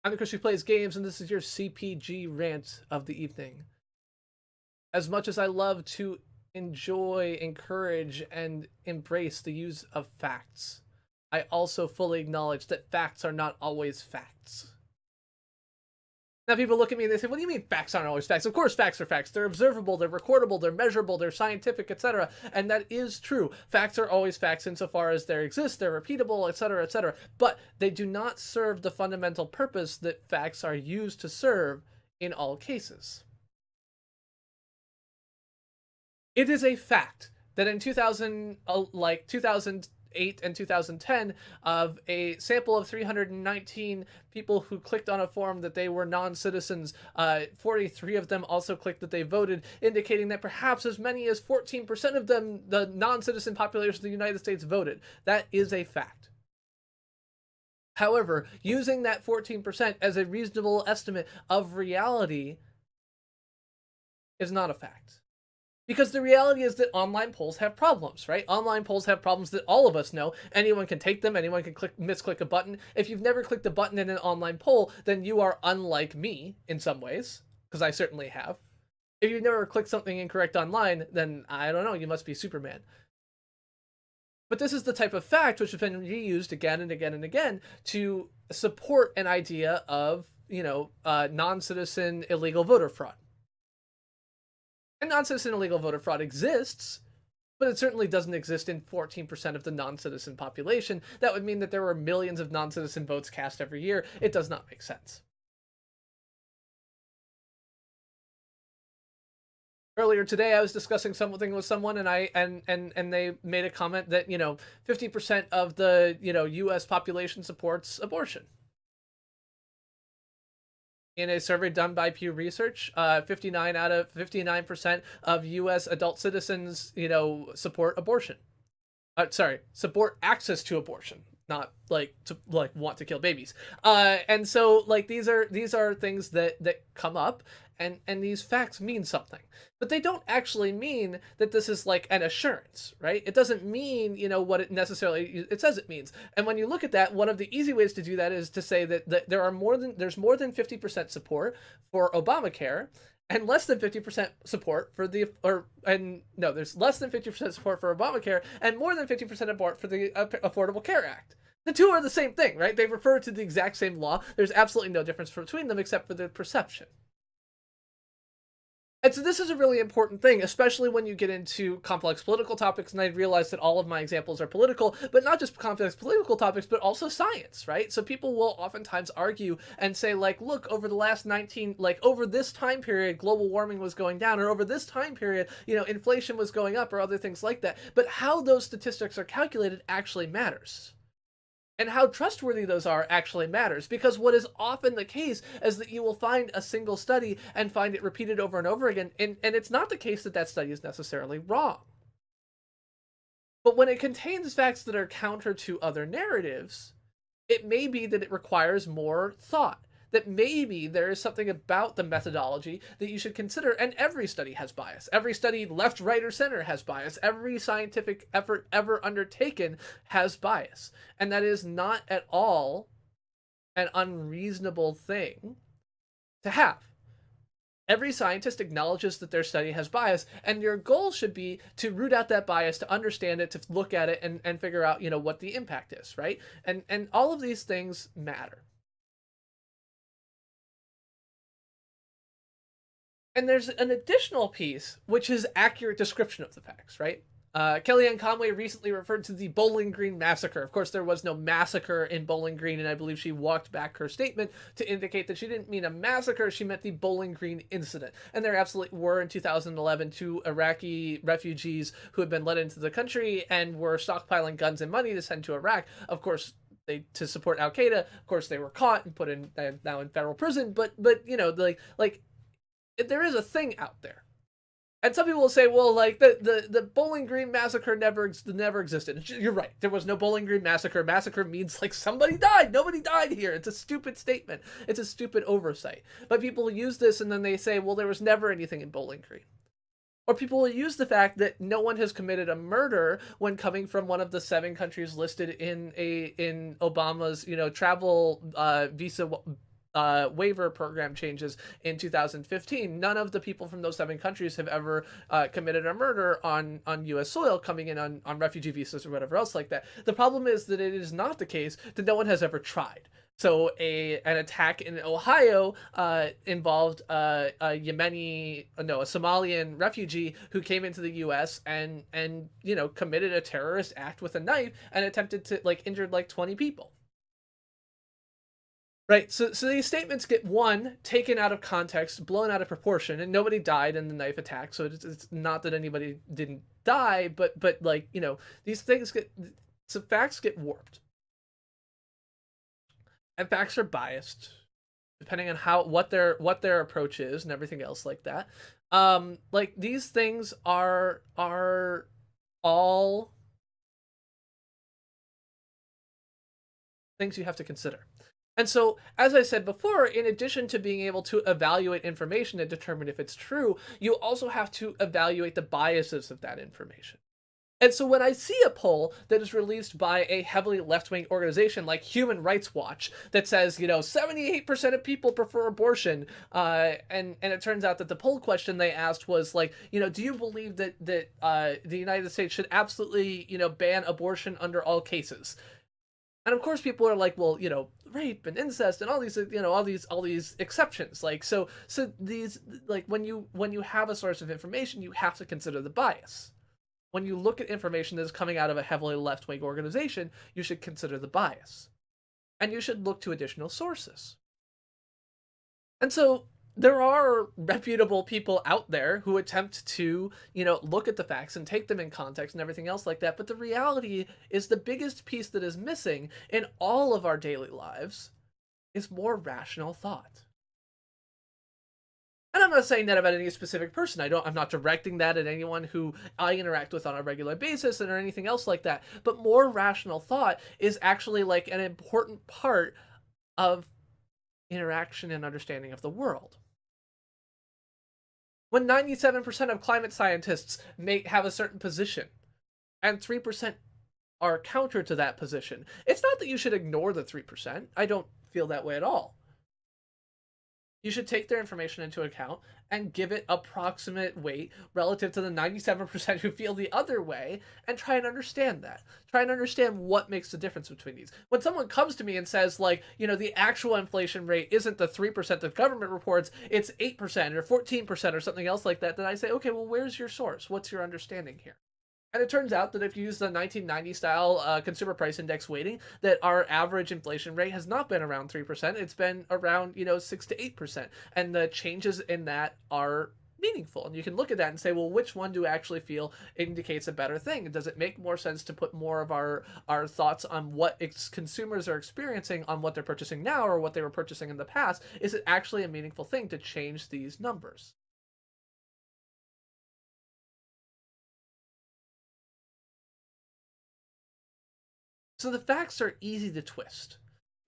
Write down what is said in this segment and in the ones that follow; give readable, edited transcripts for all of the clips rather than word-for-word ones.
I'm the Chris who plays games, and this is your CPG rant of the evening. As much as I love to enjoy, encourage, and embrace the use of facts, I also fully acknowledge that facts are not always facts. Now people look at me and they say, what do you mean facts aren't always facts? Of course facts are facts. They're observable, they're recordable, they're measurable, they're scientific, etc. And that is true. Facts are always facts insofar as they exist, they're repeatable, etc., etc. But they do not serve the fundamental purpose that facts are used to serve in all cases. It is a fact that in 2008 and 2010, of a sample of 319 people who clicked on a form that they were non-citizens, 43 of them also clicked that they voted, indicating that perhaps as many as 14% of them, the non-citizen population of the United States, voted. That is a fact. However, using that 14% as a reasonable estimate of reality is not a fact. Because the reality is that online polls have problems, right? Online polls have problems that all of us know. Anyone can take them. Anyone can misclick a button. If you've never clicked a button in an online poll, then you are unlike me in some ways, because I certainly have. If you've never clicked something incorrect online, then I don't know, you must be Superman. But this is the type of fact which has been reused again and again and again to support an idea of, non-citizen illegal voter fraud. And non-citizen illegal voter fraud exists, but it certainly doesn't exist in 14% of the non-citizen population. That would mean that there were millions of non-citizen votes cast every year. It does not make sense. Earlier today, I was discussing something with someone, and they made a comment that 50% of the U.S. population supports abortion. In a survey done by Pew Research, 59% of U.S. adult citizens, support abortion. Support access to abortion, not want to kill babies. And so these are things that come up, and these facts mean something, but they don't actually mean that this is like an assurance, right? It doesn't mean what it necessarily it says it means. And when you look at that, one of the easy ways to do that is to say that there's more than 50% support for Obamacare, and less than 50% support for there's less than 50% support for Obamacare, and more than 50% support for the Affordable Care Act. The two are the same thing, right? They refer to the exact same law. There's absolutely no difference between them except for the perception. And so this is a really important thing, especially when you get into complex political topics, and I realize that all of my examples are political, but not just complex political topics, but also science, right? So people will oftentimes argue and say, look, over the last over this time period, global warming was going down, or over this time period, inflation was going up, or other things like that. But how those statistics are calculated actually matters. And how trustworthy those are actually matters, because what is often the case is that you will find a single study and find it repeated over and over again, and it's not the case that that study is necessarily wrong. But when it contains facts that are counter to other narratives, it may be that it requires more thought, that maybe there is something about the methodology that you should consider. And every study has bias. Every study, left, right, or center, has bias. Every scientific effort ever undertaken has bias. And that is not at all an unreasonable thing to have. Every scientist acknowledges that their study has bias, and your goal should be to root out that bias, to understand it, to look at it, and figure out, what the impact is, right? And all of these things matter. And there's an additional piece, which is accurate description of the facts, right? Kellyanne Conway recently referred to the Bowling Green massacre. Of course, there was no massacre in Bowling Green, and I believe she walked back her statement to indicate that she didn't mean a massacre, she meant the Bowling Green incident. And there absolutely were, in 2011, 2 Iraqi refugees who had been let into the country and were stockpiling guns and money to send to Iraq. Of course, to support Al Qaeda. Of course, they were caught and put in now in federal prison. But there is a thing out there. And some people will say, well, the Bowling Green massacre never existed. You're right. There was no Bowling Green massacre. Massacre means somebody died. Nobody died here. It's a stupid statement. It's a stupid oversight. But people use this and then they say, well, there was never anything in Bowling Green. Or people will use the fact that no one has committed a murder when coming from one of the 7 countries listed in Obama's, travel visa waiver program changes in 2015, none of the people from those 7 countries have ever committed a murder on U.S. soil coming in on refugee visas or whatever else like that. The problem is that it is not the case that no one has ever tried. So an attack in Ohio involved a Somalian refugee who came into the U.S. and committed a terrorist act with a knife and attempted to injured 20 people. Right, so these statements get taken out of context, blown out of proportion, and nobody died in the knife attack. So it's not that anybody didn't die, but these things facts get warped. And facts are biased depending on what their approach is and everything else like that. These things are all things you have to consider. And so, as I said before, in addition to being able to evaluate information and determine if it's true, you also have to evaluate the biases of that information. And so when I see a poll that is released by a heavily left-wing organization like Human Rights Watch that says, 78% of people prefer abortion, and it turns out that the poll question they asked was do you believe that the United States should absolutely, ban abortion under all cases? And of course people are like, well, rape and incest and all these, all these exceptions. So these, when you have a source of information, you have to consider the bias. When you look at information that is coming out of a heavily left-wing organization, you should consider the bias. And you should look to additional sources. And so there are reputable people out there who attempt to, look at the facts and take them in context and everything else like that. But the reality is the biggest piece that is missing in all of our daily lives is more rational thought. And I'm not saying that about any specific person. I'm not directing that at anyone who I interact with on a regular basis or anything else like that. But more rational thought is actually an important part of interaction and understanding of the world. When 97% of climate scientists have a certain position, and 3% are counter to that position, it's not that you should ignore the 3%. I don't feel that way at all. You should take their information into account and give it approximate weight relative to the 97% who feel the other way, and try and understand that. Try and understand what makes the difference between these. When someone comes to me and says, the actual inflation rate isn't the 3% the government reports, it's 8% or 14% or something else like that, then I say, okay, well, where's your source? What's your understanding here? And it turns out that if you use the 1990 style consumer price index weighting, that our average inflation rate has not been around 3%. It's been around, 6 to 8%. And the changes in that are meaningful. And you can look at that and say, well, which one do I actually feel indicates a better thing? Does it make more sense to put more of our thoughts on what consumers are experiencing on what they're purchasing now or what they were purchasing in the past? Is it actually a meaningful thing to change these numbers? So the facts are easy to twist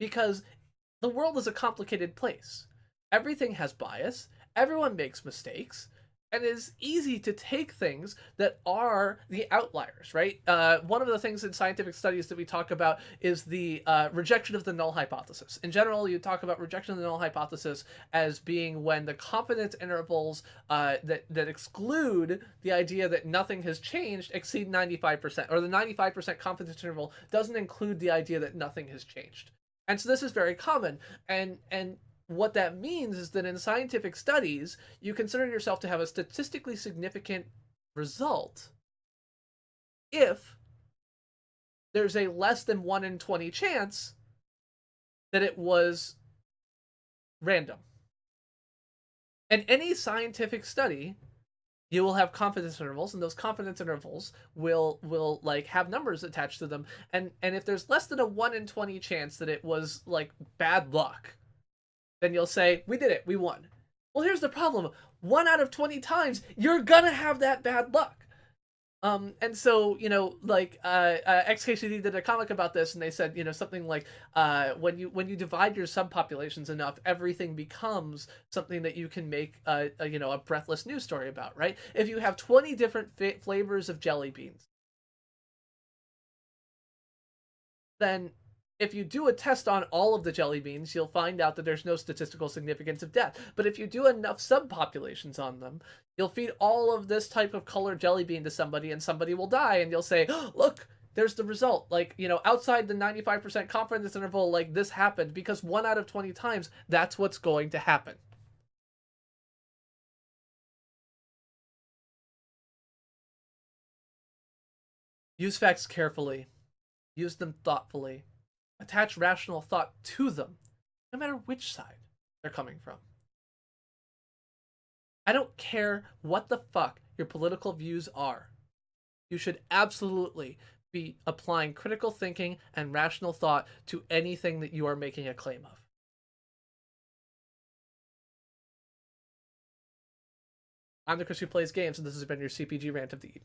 because the world is a complicated place. Everything has bias, everyone makes mistakes, and it is easy to take things that are the outliers, right? One of the things in scientific studies that we talk about is the rejection of the null hypothesis. In general, you talk about rejection of the null hypothesis as being when the confidence intervals that exclude the idea that nothing has changed exceed 95%, or the 95% confidence interval doesn't include the idea that nothing has changed. And so this is very common, and what that means is that in scientific studies, you consider yourself to have a statistically significant result if there's a less than 1 in 20 chance that it was random. In any scientific study, you will have confidence intervals, and those confidence intervals will have numbers attached to them. And if there's less than a 1 in 20 chance that it was bad luck, then you'll say, we did it, we won. Well, here's the problem. 1 out of 20 times, you're gonna have that bad luck. And so, XKCD did a comic about this, and they said, something like, when you divide your subpopulations enough, everything becomes something that you can make, a breathless news story about, right? If you have 20 different flavors of jelly beans, then If you do a test on all of the jelly beans, you'll find out that there's no statistical significance of death. But if you do enough subpopulations on them, you'll feed all of this type of colored jelly bean to somebody and somebody will die, and you'll say, oh, look, there's the result. Like, outside the 95% confidence interval, like, this happened, because 1 out of 20 times, that's what's going to happen. Use facts carefully. Use them thoughtfully. Attach rational thought to them, no matter which side they're coming from. I don't care what the fuck your political views are. You should absolutely be applying critical thinking and rational thought to anything that you are making a claim of. I'm the Chris who plays games, and this has been your CPG rant of the evening.